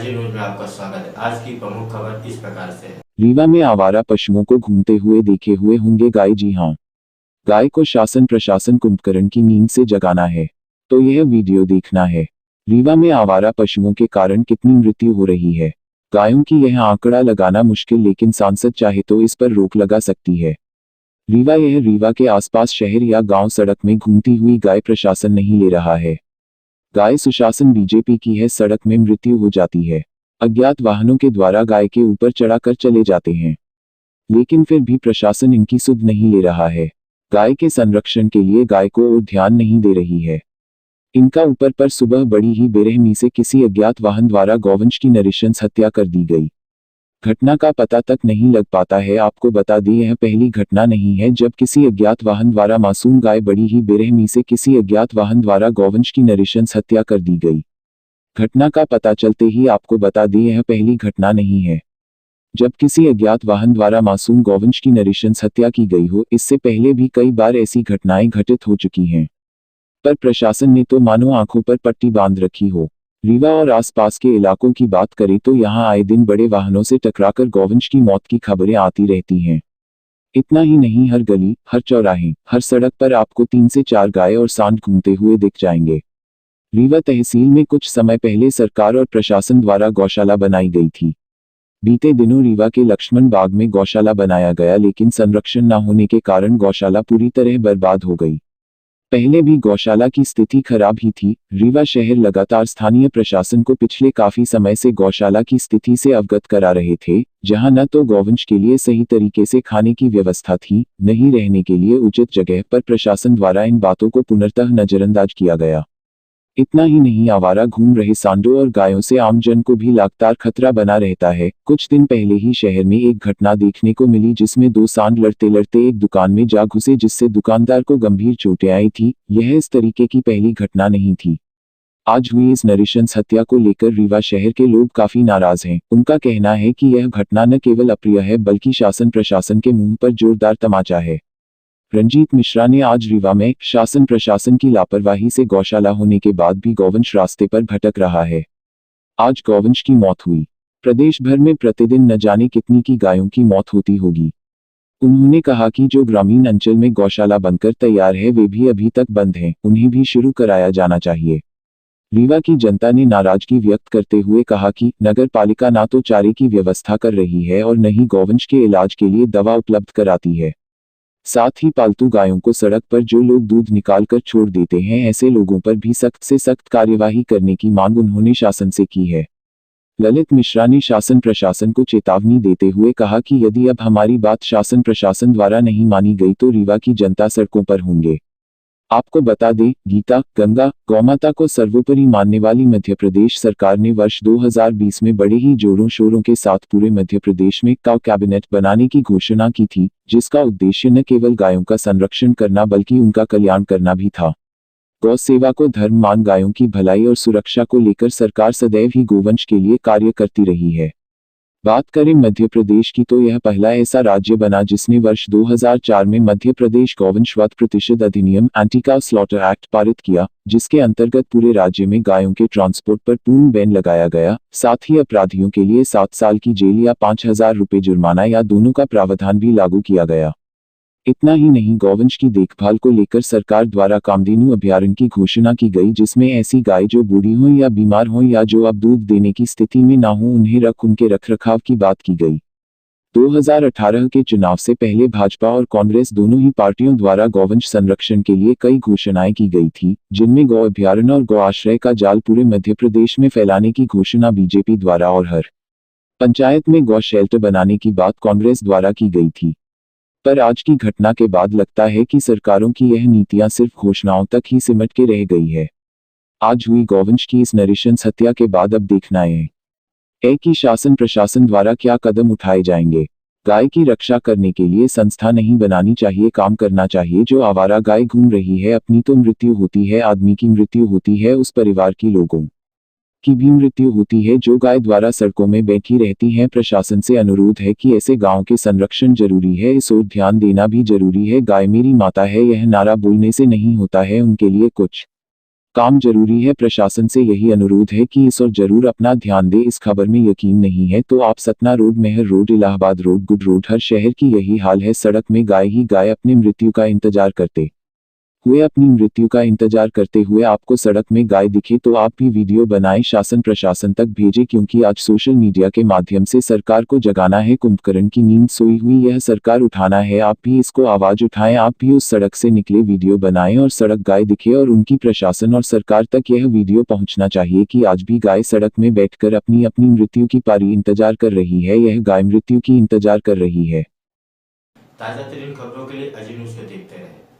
RJ news में आपका स्वागत है। आज की प्रमुख खबर इस प्रकार से है। रीवा में आवारा पशुओं को घूमते हुए देखे हुए होंगे गाय। जी हां, गाय को शासन प्रशासन कुंभकर्ण की नींद से जगाना है तो यह वीडियो देखना है। रीवा में आवारा पशुओं के कारण कितनी मृत्यु हो रही है, गायों की यह आंकड़ा लगाना मुश्किल, लेकिन सांसद चाहे तो इस पर रोक लगा सकती है। रीवा के आसपास शहर या गांव सड़क में घूमती हुई गाय प्रशासन नहीं ले रहा है। गाय सुशासन बीजेपी की है, सड़क में मृत्यु हो जाती है। अज्ञात वाहनों के द्वारा गाय के ऊपर चढ़ाकर चले जाते हैं, लेकिन फिर भी प्रशासन इनकी सुध नहीं ले रहा है। गाय के संरक्षण के लिए गाय को और ध्यान नहीं दे रही है। इनका ऊपर पर सुबह बड़ी ही बेरहमी से किसी अज्ञात वाहन द्वारा गौवंश की नृशंस हत्या कर दी गई। घटना का पता तक नहीं लग पाता है। आपको बता दें, यह पहली घटना नहीं है जब किसी अज्ञात वाहन द्वारा मासूम गाय बड़ी ही बेरहमी से किसी अज्ञात वाहन द्वारा गौवंश की नृशंस हत्या कर दी गई। घटना का पता चलते ही आपको बता दें, यह पहली घटना नहीं है जब किसी अज्ञात वाहन द्वारा मासूम गौवंश की नृशंस हत्या की गई हो। इससे पहले भी कई बार ऐसी घटनाएं घटित हो चुकी हैं, पर प्रशासन ने तो मानो आंखों पर पट्टी बांध रखी हो। रीवा और आसपास के इलाकों की बात करें तो यहां आए दिन बड़े वाहनों से टकराकर गौवंश की मौत की खबरें आती रहती हैं। इतना ही नहीं, हर गली, हर चौराहे, हर सड़क पर आपको 3 से 4 गाय और सांड घूमते हुए दिख जाएंगे। रीवा तहसील में कुछ समय पहले सरकार और प्रशासन द्वारा गौशाला बनाई गई थी। बीते दिनों रीवा के लक्ष्मण बाग में गौशाला बनाया गया, लेकिन संरक्षण न होने के कारण गौशाला पूरी तरह बर्बाद हो गई। पहले भी गौशाला की स्थिति खराब ही थी। रीवा शहर लगातार स्थानीय प्रशासन को पिछले काफी समय से गौशाला की स्थिति से अवगत करा रहे थे, जहां न तो गौवंश के लिए सही तरीके से खाने की व्यवस्था थी, न ही रहने के लिए उचित जगह, पर प्रशासन द्वारा इन बातों को पूर्णतः नजरअंदाज किया गया। इतना ही नहीं, आवारा घूम रहे सांडों और गायों से आमजन को भी लगातार खतरा बना रहता है। कुछ दिन पहले ही शहर में एक घटना देखने को मिली जिसमें 2 सांड लड़ते लड़ते एक दुकान में जा घुसे, जिससे दुकानदार को गंभीर चोटें आई थी। यह इस तरीके की पहली घटना नहीं थी। आज हुई इस नृशंस हत्या को लेकर रीवा शहर के लोग काफी नाराज हैं। उनका कहना है कि यह घटना न केवल अप्रिय है, बल्कि शासन प्रशासन के मुंह पर जोरदार तमाचा है। रंजीत मिश्रा ने आज रीवा में शासन प्रशासन की लापरवाही से गौशाला होने के बाद भी गौवंश रास्ते पर भटक रहा है। आज गौवंश की मौत हुई। प्रदेश भर में प्रतिदिन न जाने कितनी की गायों की मौत होती होगी। उन्होंने कहा कि जो ग्रामीण अंचल में गौशाला बनकर तैयार है वे भी अभी तक बंद हैं, उन्हें भी शुरू कराया जाना चाहिए। रीवा की जनता ने नाराजगी व्यक्त करते हुए कहा कि नगर पालिका ना तो चारे की व्यवस्था कर रही है और न ही गौवंश के इलाज के लिए दवा उपलब्ध कराती है। साथ ही पालतू गायों को सड़क पर जो लोग दूध निकाल कर छोड़ देते हैं, ऐसे लोगों पर भी सख्त से सख्त कार्यवाही करने की मांग उन्होंने शासन से की है। ललित मिश्रा ने शासन प्रशासन को चेतावनी देते हुए कहा कि यदि अब हमारी बात शासन प्रशासन द्वारा नहीं मानी गई तो रीवा की जनता सड़कों पर होंगे। आपको बता दें, गीता, गंगा, गौमाता को सर्वोपरि मानने वाली मध्य प्रदेश सरकार ने वर्ष 2020 में बड़े ही जोरों शोरों के साथ पूरे मध्य प्रदेश में काऊ कैबिनेट बनाने की घोषणा की थी, जिसका उद्देश्य न केवल गायों का संरक्षण करना बल्कि उनका कल्याण करना भी था। गौ सेवा को धर्म मान गायों की भलाई और सुरक्षा को लेकर सरकार सदैव ही गोवंश के लिए कार्य करती रही है। बात करें मध्य प्रदेश की तो यह पहला ऐसा राज्य बना जिसने वर्ष 2004 में मध्य प्रदेश गौवंश वध प्रतिषेध अधिनियम एंटी काऊ स्लॉटर एक्ट पारित किया, जिसके अंतर्गत पूरे राज्य में गायों के ट्रांसपोर्ट पर पूर्ण बैन लगाया गया। साथ ही अपराधियों के लिए 7 साल की जेल या 5,000 रुपये जुर्माना या दोनों का प्रावधान भी लागू किया गया। इतना ही नहीं, गौवंश की देखभाल को लेकर सरकार द्वारा कामधेनु अभयारण्य की घोषणा की गई, जिसमें ऐसी गाय जो बूढ़ी हो या बीमार हो या जो अब दूध देने की स्थिति में ना हो, उन्हें उनके रखरखाव की बात की गई। 2018 के चुनाव से पहले भाजपा और कांग्रेस दोनों ही पार्टियों द्वारा गौवंश संरक्षण के लिए कई घोषणाएं की गई थी, जिनमें गौ अभयारण्य और गौ आश्रय का जाल पूरे मध्य प्रदेश में फैलाने की घोषणा बीजेपी द्वारा और हर पंचायत में गौ शेल्टर बनाने की बात कांग्रेस द्वारा की गई थी। पर आज की घटना के बाद लगता है कि सरकारों की यह नीतियां सिर्फ घोषणाओं तक ही सिमट के रह गई है। आज हुई गौवंश की इस नृशंस हत्या के बाद अब देखना है कि शासन प्रशासन द्वारा क्या कदम उठाए जाएंगे। गाय की रक्षा करने के लिए संस्था नहीं बनानी चाहिए, काम करना चाहिए। जो आवारा गाय घूम रही है, अपनी तो मृत्यु होती है, आदमी की मृत्यु होती है, उस परिवार की लोगों की भी मृत्यु होती है जो गाय द्वारा सड़कों में बैठी रहती हैं। प्रशासन से अनुरोध है कि ऐसे गांव के संरक्षण जरूरी है, इस ओर ध्यान देना भी जरूरी है। गाय मेरी माता है, यह नारा बोलने से नहीं होता है, उनके लिए कुछ काम जरूरी है। प्रशासन से यही अनुरोध है कि इस और जरूर अपना ध्यान दे। इस खबर में यकीन नहीं है तो आप Satna road, Maihar road, Allahabad road, good road, हर शहर की यही हाल है। सड़क में गाय ही गाय अपनी मृत्यु का इंतजार करते हुए आपको सड़क में गाय दिखे तो आप भी वीडियो बनाएं, शासन प्रशासन तक भेजें, क्योंकि आज सोशल मीडिया के माध्यम से सरकार को जगाना है। कुंभकर्ण की नींद सोई हुई यह सरकार उठाना है। आप भी इसको आवाज उठाएं, आप भी उस सड़क से निकले, वीडियो बनाएं और सड़क गाय दिखे और उनकी प्रशासन और सरकार तक यह वीडियो पहुंचना चाहिए कि आज भी गाय सड़क में बैठकर अपनी अपनी मृत्यु की पारी इंतजार कर रही है। यह गाय मृत्यु की इंतजार कर रही है। ताज़ा तरीन खबरों के लिए अजी न्यूज़ को देखते रहें।